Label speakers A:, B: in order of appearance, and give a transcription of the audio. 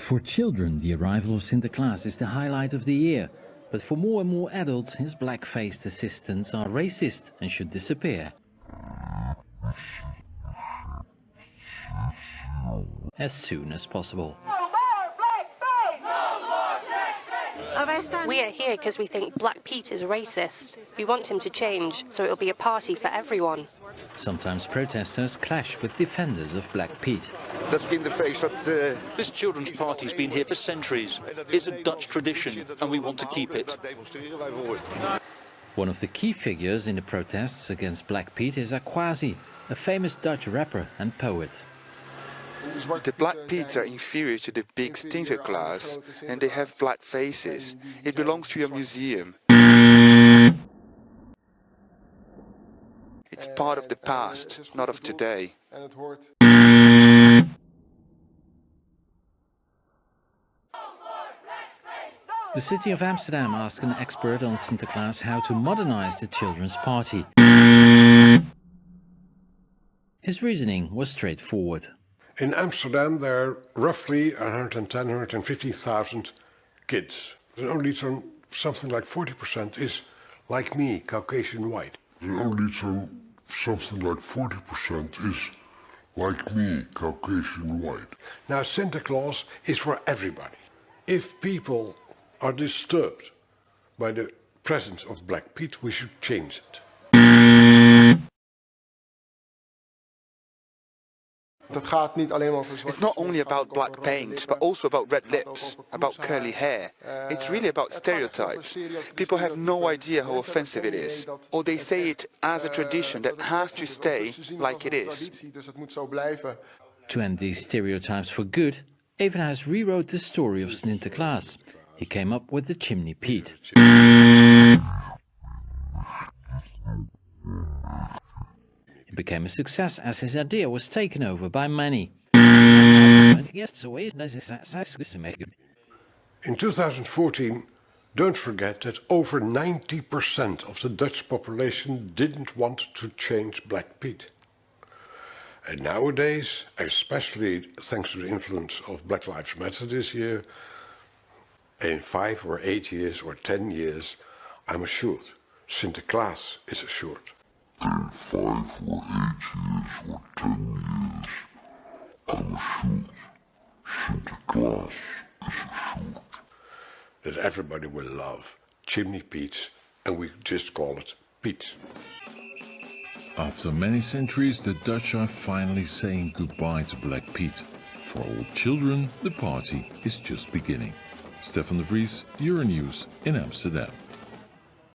A: For children, the arrival of Sinterklaas is the highlight of the year. But for more and more adults, his black-faced assistants are racist and should disappear as soon as possible.
B: We are here because we think Black Pete is racist. We want him to change, so it'll be a party for everyone.
A: Sometimes protesters clash with defenders of Black Pete.
C: This children's party's been here for centuries. It's a Dutch tradition, and we want to keep it.
A: One of the key figures in the protests against Black Pete is Aquasi, a famous Dutch rapper and poet.
D: The Black Petes are inferior to the big Sinterklaas, and they have black faces. It belongs to a museum. It's part of the past, not of today.
A: The city of Amsterdam asked an expert on Sinterklaas how to modernize the children's party. His reasoning was straightforward.
E: In Amsterdam, there are roughly 150,000 kids. And only something like 40% is like me, Caucasian white.
F: And only something like 40% is like me, Caucasian white.
E: Now, Santa Claus is for everybody. If people are disturbed by the presence of Black Pete, we should change it.
D: It's not only about black paint, but also about red lips, about curly hair. It's really about stereotypes. People have no idea how offensive it is, or they say it as a tradition that has to stay like it is.
A: To end these stereotypes for good, Evenhuis rewrote the story of Sinterklaas. He came up with the Chimney Pete. It became a success as his idea was taken over by many.
E: In 2014, don't forget that over 90% of the Dutch population didn't want to change Black Pete. And nowadays, especially thanks to the influence of Black Lives Matter this year, in 5 or 8 years or 10 years, I'm assured, Sinterklaas is assured.
F: In 5 or 8 years or 10 years, I'm assured, Sinterklaas is assured.
E: That everybody will love Chimney Pete's, and we just call it Pete.
G: After many centuries, the Dutch are finally saying goodbye to Black Pete. For all children, the party is just beginning. Stefan de Vries, Euronews in Amsterdam.